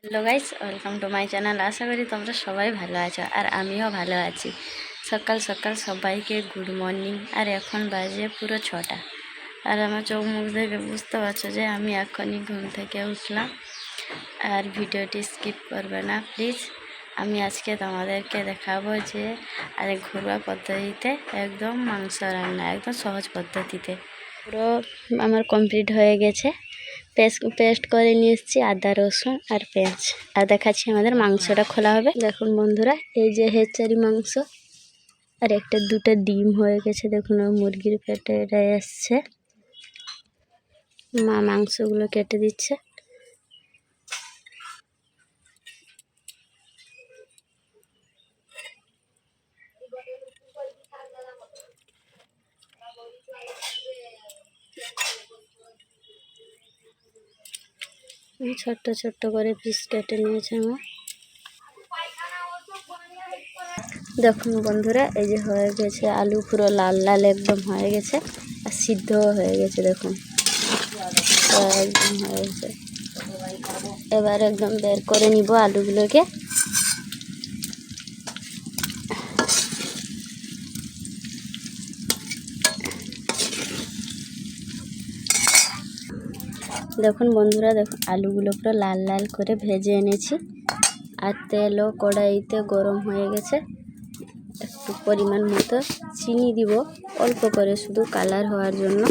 Hello guys, welcome to my channel. আশা করি তোমরা সবাই ভালো আছো আর আমিও ভালো আছি। সকাল সকাল সবাইকে গুড মর্নিং। আর এখন বাজে পুরো 6টা। আর আমার চোখ মুখ দেখে বুঝতে পারছো যে আমি এখনই ঘুম থেকে উঠলাম। আর ভিডিওটি স্কিপ করবে না প্লিজ। আমি আজকে তোমাদেরকে দেখাবো যে ঘরোয়া পদ্ধতিতে একদম মাংস রান্না, একদম সহজ পদ্ধতিতে। পুরো আমার কমপ্লিট হয়ে গেছে। পেস্ট করে নিয়ে এসেছি আদা রসুন আর পেঁয়াজ। আর দেখাচ্ছি আমাদের মাংসটা খোলা হবে। দেখুন বন্ধুরা, এই যে হেচারি মাংস আর একটা দুটো ডিম হয়ে গেছে। দেখুন মুরগির পেটে এটা এসছে। মা মাংসগুলো কেটে দিচ্ছে। ছোট্ট ছোট্ট করে পিস কেটে নিয়েছে আমার। দেখুন বন্ধুরা, এই যে হয়ে গেছে, আলু পুরো লাল লাল একদম হয়ে গেছে আর সিদ্ধও হয়ে গেছে। দেখুন একদম হয়ে গেছে। এবার একদম বের করে নিব আলুগুলোকে। দেখুন বন্ধুরা, দেখুন আলুগুলো পুরো লাল লাল করে ভেজে এনেছি। আর তেলও কড়াইতে গরম হয়ে গেছে। একটু পরিমাণ মতো চিনি দিব, অল্প করে, শুধু কালার হওয়ার জন্য।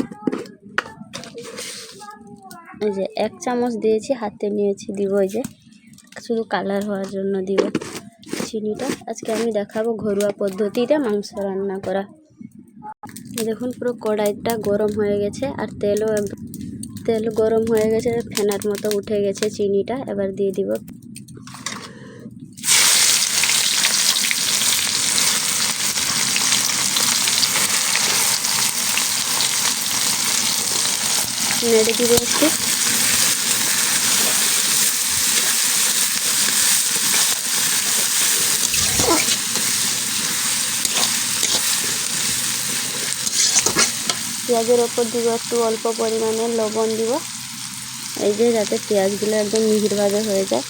এই যে 1 চামচ দিয়েছি, হাতে নিয়েছি, দিব এই যে শুধু কালার হওয়ার জন্য দিব চিনিটা। আজকে আমি দেখাবো ঘরোয়া পদ্ধতিতে মাংস রান্না করা। দেখুন পুরো কড়াইটা গরম হয়ে গেছে আর তেল গরম হয়ে গেছে, ফেনার মতো উঠে গেছে চিনিটা। এবার দিয়ে দিব নেড়ে দিব একটু। পেঁয়াজের ওপর দিব একটু অল্প পরিমাণে লবণ দিব, এই যে যাতে পেঁয়াজগুলো একদম মিহিরভাবে হয়ে যায়।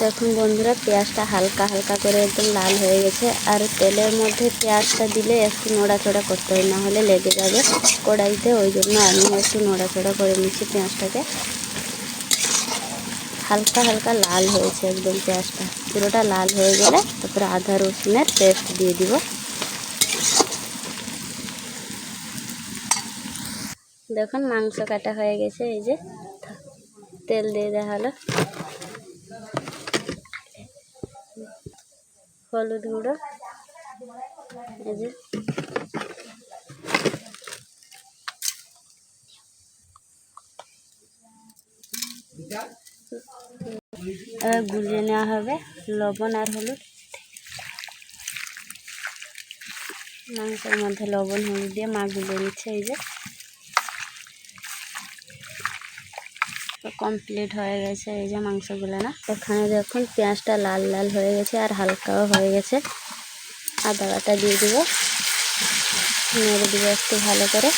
দেখুন বন্ধুরা, পেঁয়াজটা হালকা হালকা করে একদম লাল হয়ে গেছে। আর তেলের মধ্যে পেঁয়াজটা দিলে একটু নড়াচড়া করতে হয়, না হলে লেগে যাবে কড়াইতে। ওই জন্য আমি একটু নড়াচড়া করে নিচ্ছি পেঁয়াজটাকে। হালকা হালকা লাল হয়েছে একদম পেঁয়াজটা। পুরোটা লাল হয়ে গেলে তারপরে আদা রসুনের পেস্ট দিয়ে দিব। দেখুন মাংস কাটা হয়ে গেছে। এই যে তেল দিয়ে দেওয়া হলো, হলুদ গুঁড়ো, এই যে গুলিয়ে নেওয়া হবে লবণ আর হলুদ। মাংসের মধ্যে লবণ হলুদ দিয়ে মা গুলিয়ে নিচ্ছে। এই যে কমপ্লিট হয়ে গেছে এই যে মাংসগুলো। না, এখানে দেখুন পেঁয়াজটা লাল লাল হয়ে গেছে আর হালকাও হয়ে গেছে। আদা বাটা দিয়ে দিব, নেড়ে দিব একটু ভালো করে।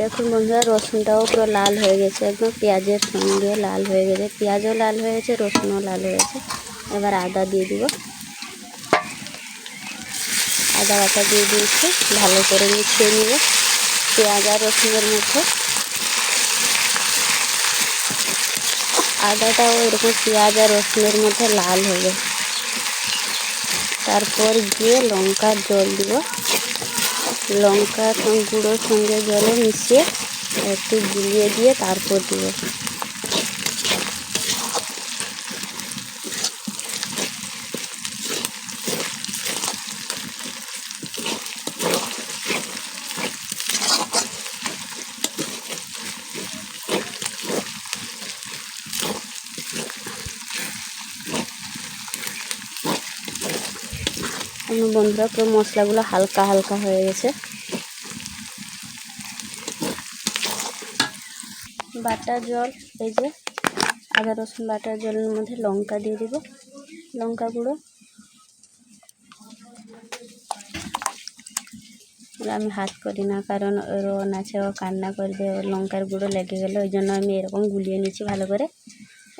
দেখুন বন্ধুরা, রসুনটাও পুরো লাল হয়ে গেছে, একদম পেঁয়াজের সঙ্গে লাল হয়ে গেছে। পেঁয়াজও লাল হয়েছে, রসুনও লাল হয়েছে। এবার আদা দিয়ে দিব, আদা বাটা দিয়ে দিয়েছি, ভালো করে মিশিয়ে নিব পেঁয়াজ আর রসুনের মধ্যে। আদাটাও এরকম পেঁয়াজ আর রসুনের মধ্যে লাল হবে। তারপর গিয়ে লঙ্কার জল দিব, লঙ্কা গুঁড়োর সঙ্গে জলে মিশিয়ে একটু গুলিয়ে দিয়ে তারপর দিব। আমার বন্ধুরা পুরো মশলাগুলো হালকা হালকা হয়ে গেছে। বাটা জল, এই যে আদা রসুন বাটা জলের মধ্যে লঙ্কা দিয়ে দিব, লঙ্কা গুঁড়ো। আমি হাত করি না, কারণ রোহন আছে, ও কান্না করবে, ওর লঙ্কার গুঁড়ো লেগে গেলে, ওই জন্য আমি এরকম গুলিয়ে নিচ্ছি ভালো করে।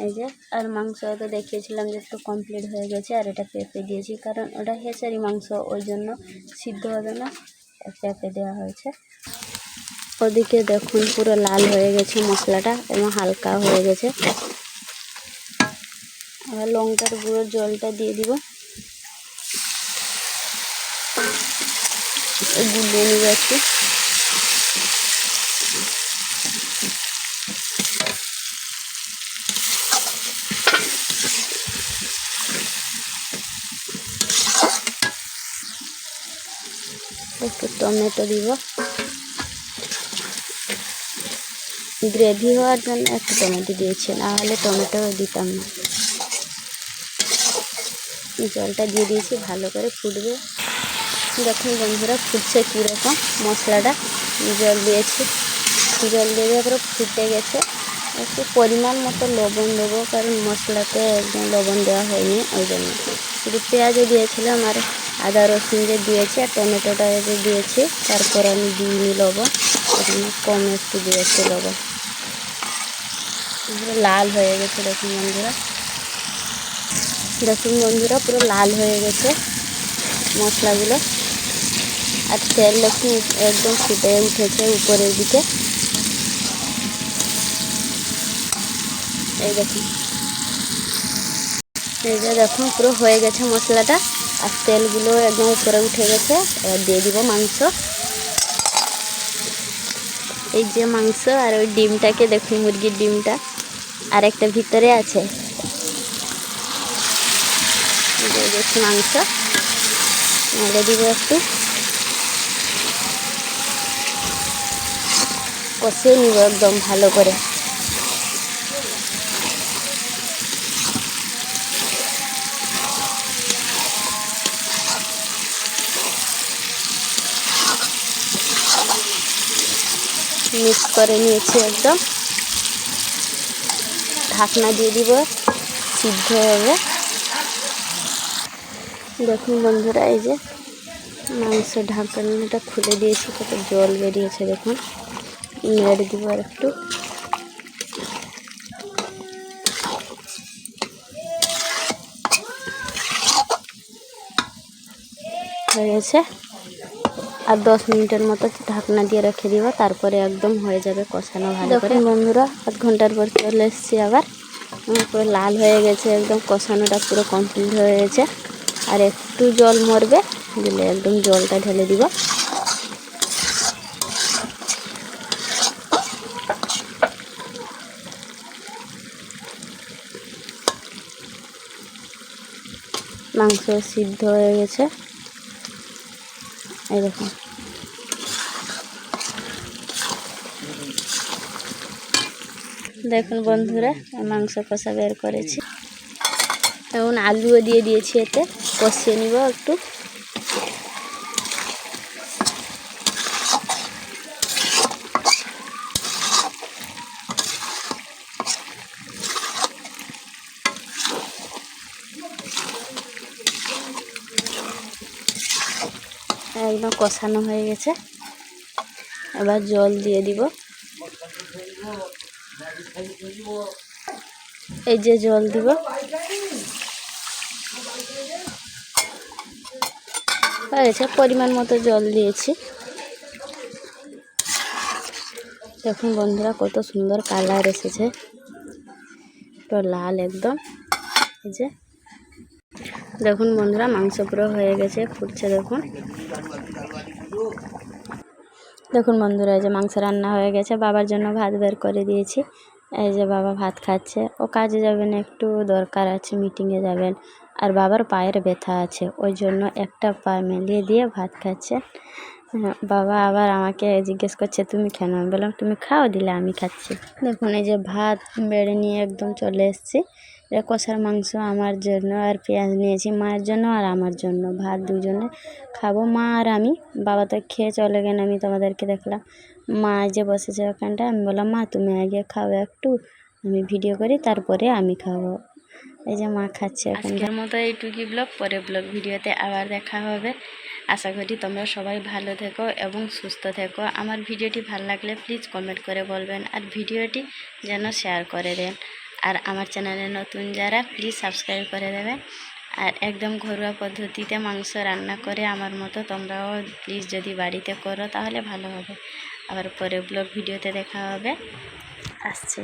এই যে আর মাংস তো দেখিয়েছিলাম যে একটু কমপ্লিট হয়ে গেছে, আর এটা পেঁপে দিয়েছি, কারণ ওটা হেঁচারি মাংস, ওই জন্য সিদ্ধ হবে না, পেঁপে দেওয়া হয়েছে। ওদিকে দেখুন পুরো লাল হয়ে গেছে মশলাটা এবং হালকা হয়ে গেছে। আবার লঙ্কার গুঁড়োর জলটা দিয়ে দিব, গুলিয়ে নিব একটু। একটু টমেটো দিব, গ্রেভি হওয়ার জন্য একটু টমেটো দিয়েছি, না হলে টমেটো দিতাম না। জলটা দিয়ে দিয়েছি, ভালো করে ফুটবে। দেখুন বন্ধুরা ফুটছে কীরকম মশলাটা। জল দিয়েছি, জল দিয়ে দেওয়ার পরে ফুটে গেছে। একটু পরিমাণ মতো লবণ দেবো, কারণ মশলাতে একদম লবণ দেওয়া হয়নি, ওই জন্য। শুধু পেঁয়াজও দিয়েছিলাম, আর আদা রসুন যে দিয়েছি, আর টমেটোটা যে দিয়েছি, তারপর আমি দিইনি লবণ, এখানে কম একটু দিয়েছি লবণ। পুরো লাল হয়ে গেছে দেখুন বন্ধুরা, দেখুন বন্ধুরা পুরো লাল হয়ে গেছে মশলাগুলো, আর তেল দেখুন একদম ফুটে উঠেছে উপরের দিকে। এই দেখুন, এই যে দেখুন পুরো হয়ে গেছে মশলাটা, আর তেলগুলো একদম উপরে উঠে গেছে। এবার দিয়ে দিব মাংস। এই যে মাংস, আর ওই ডিমটাকে দেখুন, মুরগির ডিমটা আর একটা ভিতরে আছে। দেখুন মাংস মেলে দিব, একটু কষিয়ে নিব একদম ভালো করে। মিক্স করে নিয়েছি একদম, ঢাকনা দিয়ে দিব, সিদ্ধ হবে। দেখুন বন্ধুরা, এই যে মাংস ঢাকনাটা খুলে দিয়েছি, কত জল বেরিয়েছে দেখুন। নেড়ে দিব আর একটু। হয়ে গেছে, আর 10 মিনিটের মতো ঢাকনা দিয়ে রেখে দিব, তারপরে একদম হয়ে যাবে কষানো ভালো করে। বন্ধুরা 1 ঘন্টার পর চলে এসেছি আবার, পুরো লাল হয়ে গেছে একদম, কষানোটা পুরো কমপ্লিট হয়ে গেছে। আর একটু জল মরবে, দিলে একদম জলটা ঢেলে দিব। মাংস সিদ্ধ হয়ে গেছে, এই দেখুন। দেখুন বন্ধুরা মাংস কষা বের করেছি, এখন আলুও দিয়ে দিয়েছি, এতে কষিয়ে নিব একটু। একদম কষানো হয়ে গেছে, এবার জল দিয়ে দিব। এই যে জল দিব, হয়ে গেছে, পরিমাণ মতো জল দিয়েছি। দেখুন বন্ধুরা কত সুন্দর কালার এসেছে, পুরো লাল একদম। এই যে দেখুন বন্ধুরা মাংস পুরো হয়ে গেছে, ফুটছে দেখুন। দেখুন বন্ধুরা এই যে মাংস রান্না হয়ে গেছে, বাবার জন্য ভাত বের করে দিয়েছি। এই যে বাবা ভাত খাচ্ছে, ও কাজে যাবেন, একটু দরকার আছে, মিটিংয়ে যাবেন, আর বাবার পায়ের ব্যথা আছে, ওই জন্য একটা পা মেলিয়ে দিয়ে ভাত খাচ্ছে। বাবা আবার আমাকে জিজ্ঞেস করছে তুমি কেন, আমি বললাম তুমি খাও, দিলে আমি খাচ্ছি। দেখুন এই যে ভাত বেড়ে নিয়ে একদম চলে এসেছি, এটা কষার মাংস আমার জন্য, আর পেঁয়াজ নিয়েছি মায়ের জন্য আর আমার জন্য। ভাত দুজনে খাবো, মা আর আমি। বাবা তো খেয়ে চলে গেলেন, আমি তোমাদেরকে দেখলাম। মা যে বসেছে ওখানটা, আমি বললাম মা তুমি আগে খাও একটু, আমি ভিডিও করি, তারপরে আমি খাবো। এই যে মা খাচ্ছে। আজকের মতো এইটুকুই ব্লগ, পরে ব্লগ ভিডিওতে আবার দেখা হবে। আশা করি তোমরা সবাই ভালো থেকো এবং সুস্থ থেকো। আমার ভিডিওটি ভালো লাগলে প্লিজ কমেন্ট করে বলবেন, আর ভিডিওটি যেন শেয়ার করে দেন। আর আমার চ্যানেলে নতুন যারা প্লিজ সাবস্ক্রাইব করে দেবেন। আর একদম ঘরোয়া পদ্ধতিতে মাংস রান্না করে আমার মতো তোমরাও প্লিজ যদি বাড়িতে করো তাহলে ভালো হবে। আবার পরে ব্লগ ভিডিওতে দেখা হবে। আসছি।